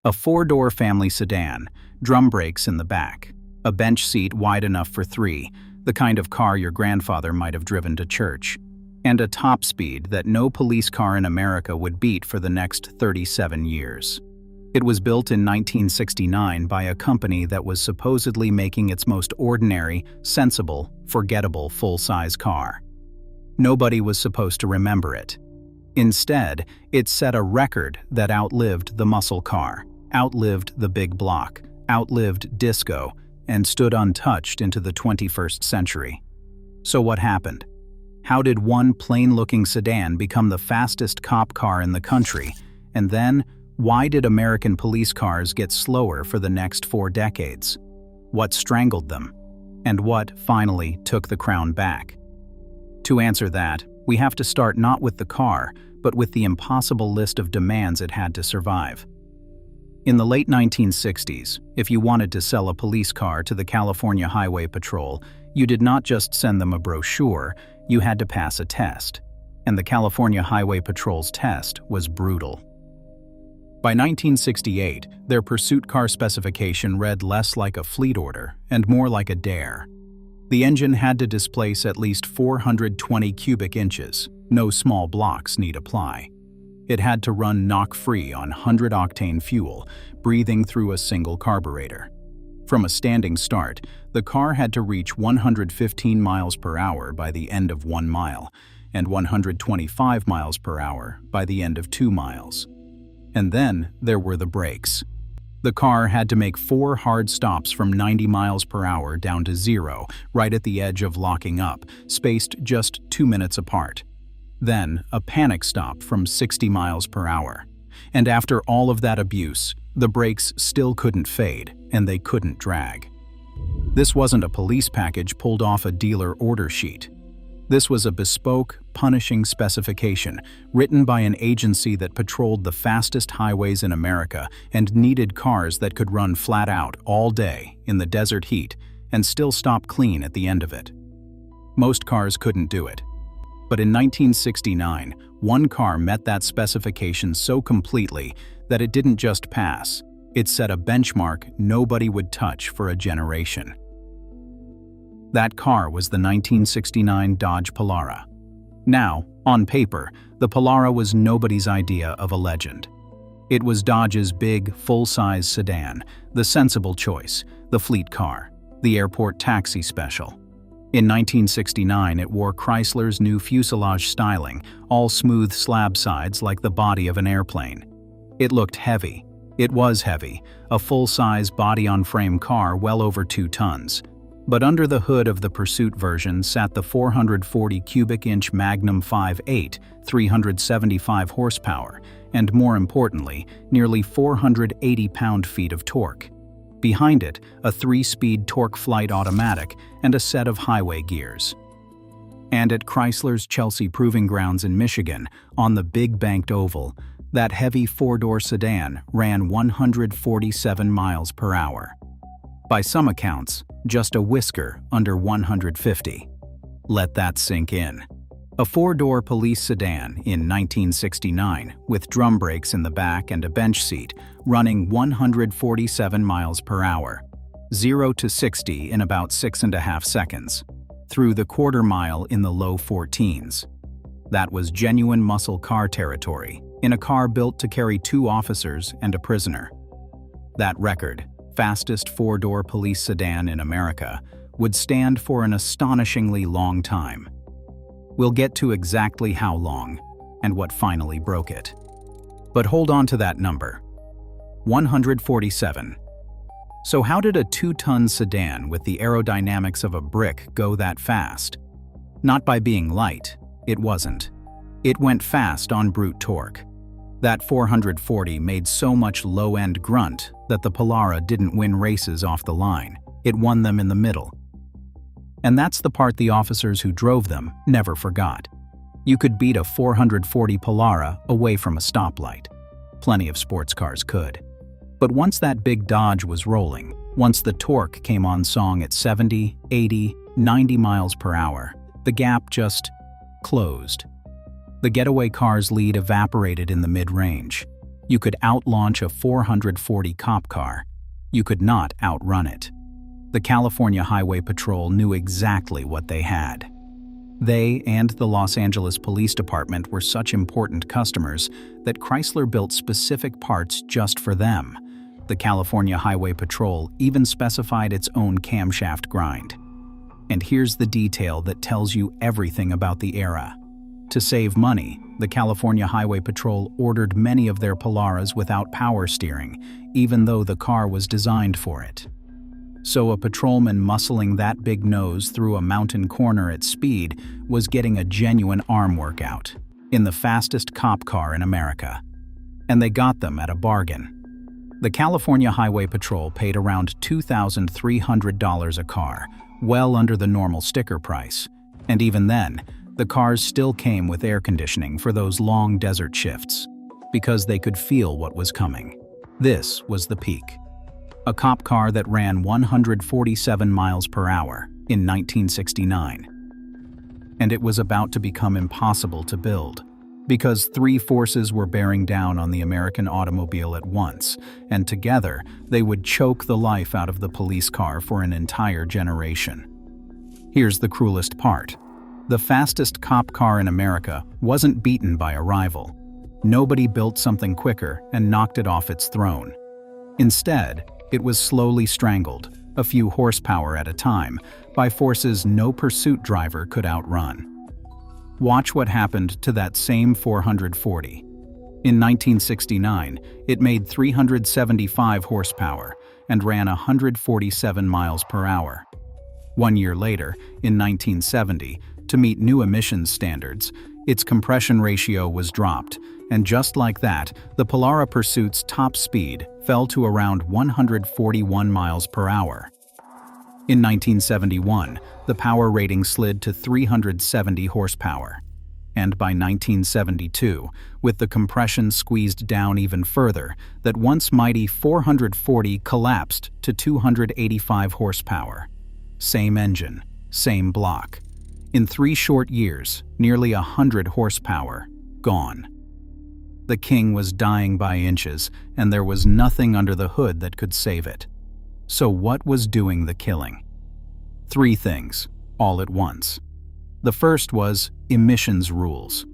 A four-door family sedan, drum brakes in the back, a bench seat wide enough for three, the kind of car your grandfather might have driven to church, and a top speed that no police car in America would beat for the next 37 years. It was built in 1969 by a company that was supposedly making its most ordinary, sensible, forgettable full-size car. Nobody was supposed to remember it. Instead, it set a record that outlived the muscle car, outlived the big block, outlived disco, and stood untouched into the 21st century. So what happened? How did one plain-looking sedan become the fastest cop car in the country? And then, why did American police cars get slower for the next 4 decades? What strangled them? And what, finally, took the crown back? To answer that, we have to start not with the car, but with the impossible list of demands it had to survive. In the late 1960s, if you wanted to sell a police car to the California Highway Patrol, you did not just send them a brochure, you had to pass a test. And the California Highway Patrol's test was brutal. By 1968, their pursuit car specification read less like a fleet order and more like a dare. The engine had to displace at least 420 cubic inches. No small blocks need apply. It had to run knock-free on 100-octane fuel, breathing through a single carburetor. From a standing start, the car had to reach 115 miles per hour by the end of 1 mile, and 125 miles per hour by the end of 2 miles. And then there were the brakes. The car had to make 4 hard stops from 90 miles per hour down to 0, right at the edge of locking up, spaced just 2 minutes apart. Then a panic stop from 60 miles per hour. And after all of that abuse, the brakes still couldn't fade, and they couldn't drag. This wasn't a police package pulled off a dealer order sheet. This was a bespoke, punishing specification written by an agency that patrolled the fastest highways in America and needed cars that could run flat out all day in the desert heat and still stop clean at the end of it. Most cars couldn't do it. But in 1969, one car met that specification so completely that it didn't just pass, it set a benchmark nobody would touch for a generation. That car was the 1969 Dodge Polara. Now, on paper, the Polara was nobody's idea of a legend. It was Dodge's big, full-size sedan, the sensible choice, the fleet car, the airport taxi special. In 1969, it wore Chrysler's new fuselage styling, all smooth slab sides like the body of an airplane. It looked heavy. It was heavy, a full-size body-on-frame car well over 2 tons. But under the hood of the Pursuit version sat the 440 cubic inch Magnum 5.8, 375 horsepower, and more importantly, nearly 480 pound-feet of torque. Behind it, a 3-speed torque flight automatic and a set of highway gears. And at Chrysler's Chelsea Proving Grounds in Michigan, on the big banked oval, that heavy 4-door sedan ran 147 miles per hour. By some accounts, just a whisker under 150. Let that sink in. A 4-door police sedan in 1969 with drum brakes in the back and a bench seat running 147 miles per hour. 0 to 60 in about 6.5 seconds. Through the quarter mile in the low 14s. That was genuine muscle car territory in a car built to carry 2 officers and a prisoner. That record, fastest 4-door police sedan in America, would stand for an astonishingly long time. We'll get to exactly how long and what finally broke it. But hold on to that number. 147. So how did a 2-ton sedan with the aerodynamics of a brick go that fast? Not by being light, it wasn't. It went fast on brute torque. That 440 made so much low-end grunt that the Polara didn't win races off the line. It won them in the middle. And that's the part the officers who drove them never forgot. You could beat a 440 Polara away from a stoplight. Plenty of sports cars could. But once that big Dodge was rolling, once the torque came on song at 70, 80, 90 miles per hour, the gap just closed. The getaway car's lead evaporated in the mid-range. You could outlaunch a 440 cop car. You could not outrun it. The California Highway Patrol knew exactly what they had. They and the Los Angeles Police Department were such important customers that Chrysler built specific parts just for them. The California Highway Patrol even specified its own camshaft grind. And here's the detail that tells you everything about the era. To save money, the California Highway Patrol ordered many of their Polaras without power steering, even though the car was designed for it. So a patrolman muscling that big nose through a mountain corner at speed was getting a genuine arm workout in the fastest cop car in America. And they got them at a bargain. The California Highway Patrol paid around $2,300 a car, well under the normal sticker price. And even then, the cars still came with air conditioning for those long desert shifts, because they could feel what was coming. This was the peak. A cop car that ran 147 miles per hour in 1969. And it was about to become impossible to build, because three forces were bearing down on the American automobile at once, and together they would choke the life out of the police car for an entire generation. Here's the cruelest part. The fastest cop car in America wasn't beaten by a rival. Nobody built something quicker and knocked it off its throne. Instead, it was slowly strangled, a few horsepower at a time, by forces no pursuit driver could outrun. Watch what happened to that same 440. In 1969, it made 375 horsepower and ran 147 miles per hour. 1 year later, in 1970, to meet new emissions standards, its compression ratio was dropped, and just like that, the Polara Pursuit's top speed fell to around 141 miles per hour. In 1971, the power rating slid to 370 horsepower. And by 1972, with the compression squeezed down even further, that once mighty 440 collapsed to 285 horsepower. Same engine, same block. In 3 short years, nearly 100 horsepower, gone. The king was dying by inches, and there was nothing under the hood that could save it. So what was doing the killing? 3 things, all at once. The first was emissions rules.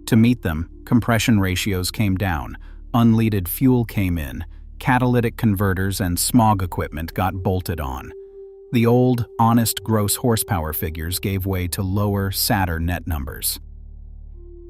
To meet them, compression ratios came down, unleaded fuel came in, catalytic converters and smog equipment got bolted on. The old, honest gross horsepower figures gave way to lower, sadder net numbers.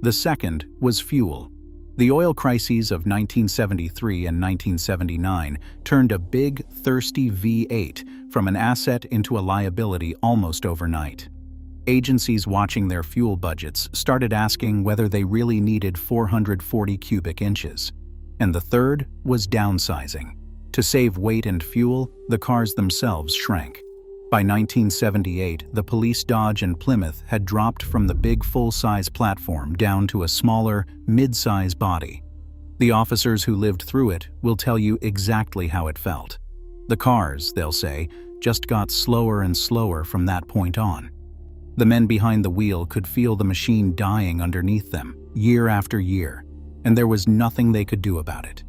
The second was fuel. The oil crises of 1973 and 1979 turned a big, thirsty V8 from an asset into a liability almost overnight. Agencies watching their fuel budgets started asking whether they really needed 440 cubic inches. And the third was downsizing. To save weight and fuel, the cars themselves shrank. By 1978, the police Dodge and Plymouth had dropped from the big full-size platform down to a smaller, mid-size body. The officers who lived through it will tell you exactly how it felt. The cars, they'll say, just got slower and slower from that point on. The men behind the wheel could feel the machine dying underneath them, year after year, and there was nothing they could do about it.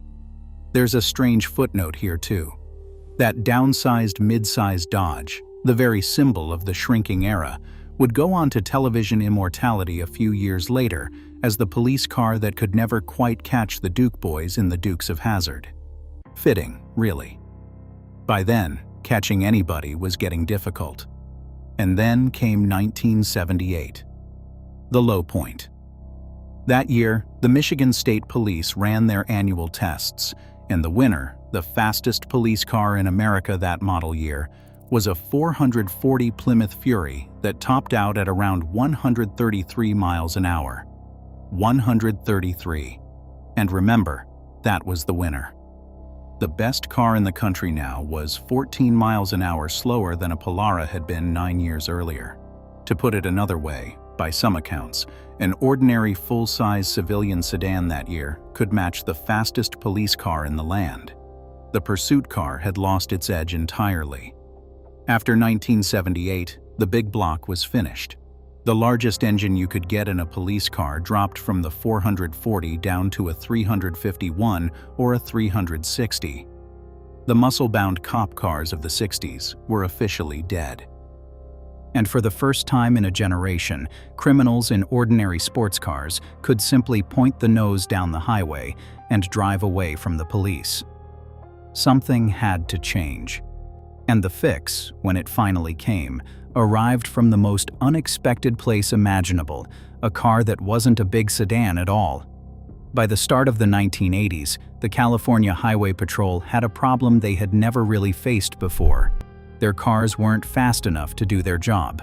There's a strange footnote here too. That downsized mid-size Dodge, the very symbol of the shrinking era, would go on to television immortality a few years later as the police car that could never quite catch the Duke boys in the Dukes of Hazzard. Fitting, really. By then, catching anybody was getting difficult. And then came 1978. The low point. That year, the Michigan State Police ran their annual tests, and the winner, the fastest police car in America that model year, was a 440 Plymouth Fury that topped out at around 133 miles an hour. 133. And remember, that was the winner. The best car in the country now was 14 miles an hour slower than a Polara had been 9 years earlier. To put it another way, by some accounts, an ordinary full-size civilian sedan that year could match the fastest police car in the land. The pursuit car had lost its edge entirely. After 1978, the big block was finished. The largest engine you could get in a police car dropped from the 440 down to a 351 or a 360. The muscle-bound cop cars of the 60s were officially dead. And for the first time in a generation, criminals in ordinary sports cars could simply point the nose down the highway and drive away from the police. Something had to change. And the fix, when it finally came, arrived from the most unexpected place imaginable, a car that wasn't a big sedan at all. By the start of the 1980s, the California Highway Patrol had a problem they had never really faced before. Their cars weren't fast enough to do their job.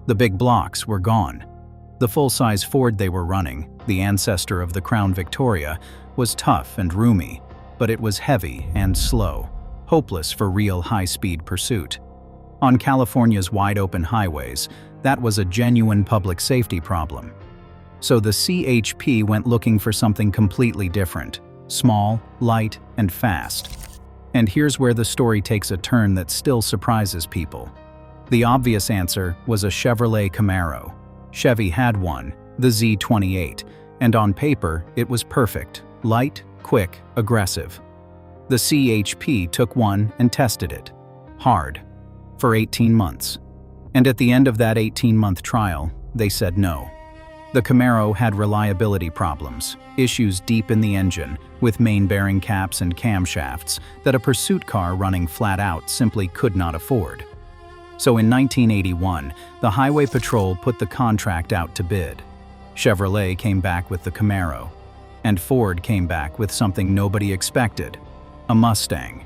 The big blocks were gone. The full-size Ford they were running, the ancestor of the Crown Victoria, was tough and roomy, but it was heavy and slow, hopeless for real high-speed pursuit. On California's wide-open highways, that was a genuine public safety problem. So the CHP went looking for something completely different: small, light, and fast. And here's where the story takes a turn that still surprises people. The obvious answer was a Chevrolet Camaro. Chevy had one, the Z28, and on paper it was perfect: light, quick, aggressive. The CHP took one and tested it. Hard. For 18 months. And at the end of that 18-month trial, they said no. The Camaro had reliability problems, issues deep in the engine, with main bearing caps and camshafts that a pursuit car running flat out simply could not afford. So in 1981, the Highway Patrol put the contract out to bid. Chevrolet came back with the Camaro, and Ford came back with something nobody expected: a Mustang.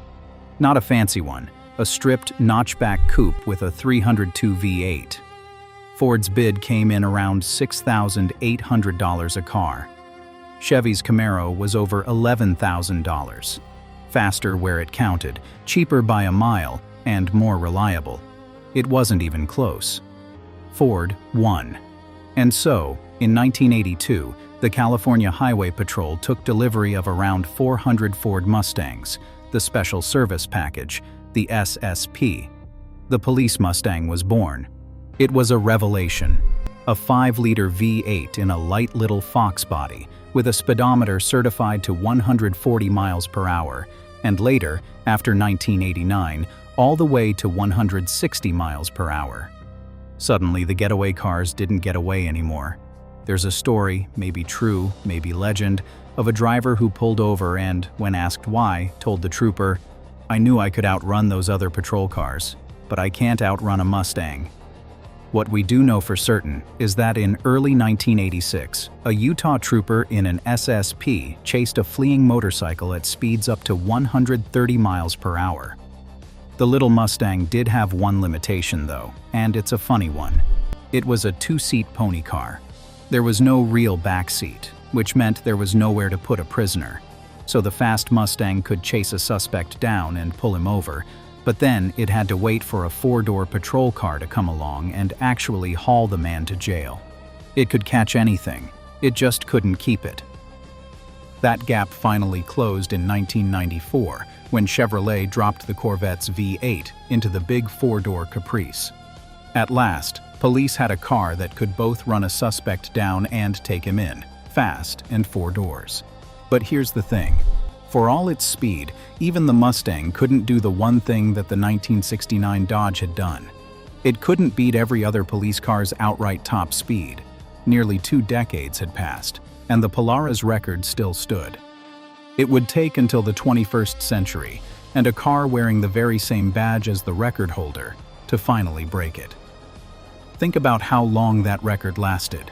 Not a fancy one, a stripped notchback coupe with a 302 V8. Ford's bid came in around $6,800 a car. Chevy's Camaro was over $11,000. Faster where it counted, cheaper by a mile, and more reliable. It wasn't even close. Ford won. And so, in 1982, the California Highway Patrol took delivery of around 400 Ford Mustangs, the Special Service Package, the SSP. The police Mustang was born. It was a revelation. A 5-liter V8 in a light little Fox body, with a speedometer certified to 140 miles per hour, and later, after 1989, all the way to 160 miles per hour. Suddenly, the getaway cars didn't get away anymore. There's a story, maybe true, maybe legend, of a driver who pulled over and, when asked why, told the trooper, "I knew I could outrun those other patrol cars, but I can't outrun a Mustang." What we do know for certain is that in early 1986, a Utah trooper in an SSP chased a fleeing motorcycle at speeds up to 130 miles per hour. The little Mustang did have one limitation though, and it's a funny one. It was a 2-seat pony car. There was no real back seat, which meant there was nowhere to put a prisoner. So the fast Mustang could chase a suspect down and pull him over, but then it had to wait for a 4-door patrol car to come along and actually haul the man to jail. It could catch anything, it just couldn't keep it. That gap finally closed in 1994 when Chevrolet dropped the Corvette's V8 into the big 4-door Caprice. At last, police had a car that could both run a suspect down and take him in, fast and 4 doors. But here's the thing. For all its speed, even the Mustang couldn't do the one thing that the 1969 Dodge had done. It couldn't beat every other police car's outright top speed. Nearly 2 decades had passed, and the Polara's record still stood. It would take until the 21st century, and a car wearing the very same badge as the record holder, to finally break it. Think about how long that record lasted.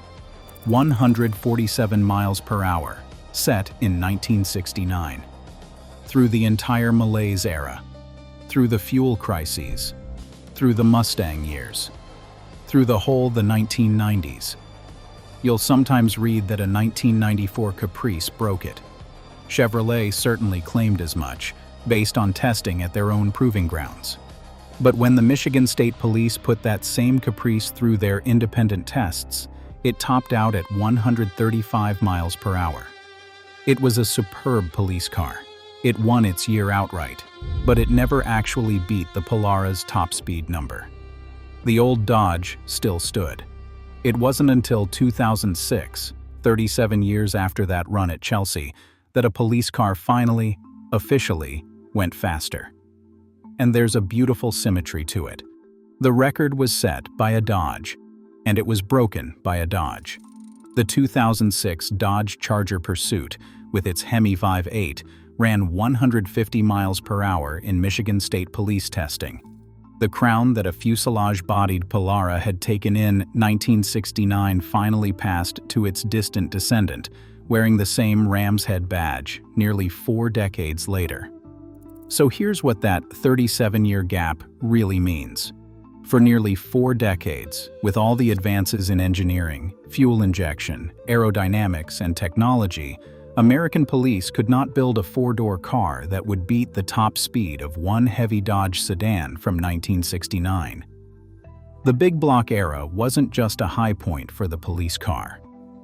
147 miles per hour. Set in 1969. Through the entire malaise era, through the fuel crises, through the Mustang years, through the whole the 1990s. You'll sometimes read that a 1994 Caprice broke it. Chevrolet certainly claimed as much, based on testing at their own proving grounds. But when the Michigan State Police put that same Caprice through their independent tests, it topped out at 135 miles per hour. It was a superb police car. It won its year outright, but it never actually beat the Polara's top speed number. The old Dodge still stood. It wasn't until 2006, 37 years after that run at Chelsea, that a police car finally, officially, went faster. And there's a beautiful symmetry to it. The record was set by a Dodge, and it was broken by a Dodge. The 2006 Dodge Charger Pursuit, with its Hemi 5.8, ran 150 miles per hour in Michigan State Police testing. The crown that a fuselage-bodied Polara had taken in 1969 finally passed to its distant descendant, wearing the same ram's head badge nearly 4 decades later. So here's what that 37-year gap really means. For nearly 4 decades, with all the advances in engineering, fuel injection, aerodynamics, and technology, American police could not build a 4-door car that would beat the top speed of one heavy Dodge sedan from 1969. The big block era wasn't just a high point for the police car.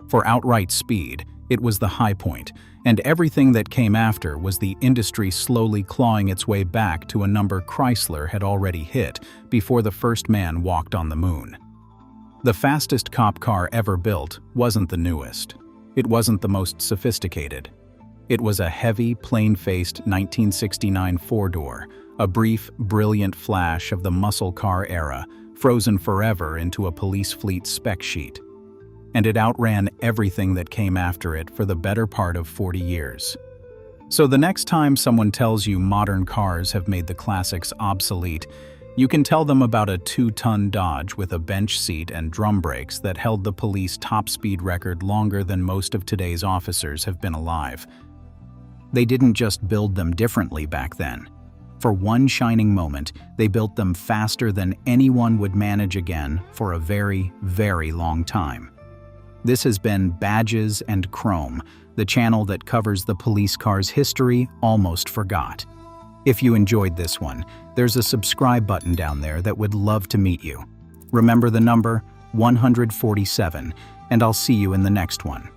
For outright speed, it was the high point, and everything that came after was the industry slowly clawing its way back to a number Chrysler had already hit before the first man walked on the moon. The fastest cop car ever built wasn't the newest. It wasn't the most sophisticated. It was a heavy, plain-faced 1969 4-door, a brief, brilliant flash of the muscle car era, frozen forever into a police fleet spec sheet. And it outran everything that came after it for the better part of 40 years. So the next time someone tells you modern cars have made the classics obsolete, you can tell them about a 2-ton Dodge with a bench seat and drum brakes that held the police top speed record longer than most of today's officers have been alive. They didn't just build them differently back then. For one shining moment, they built them faster than anyone would manage again for a very, very long time. This has been Badges and Chrome, the channel that covers the police car's history almost forgot. If you enjoyed this one, there's a subscribe button down there that would love to meet you. Remember the number 147, and I'll see you in the next one.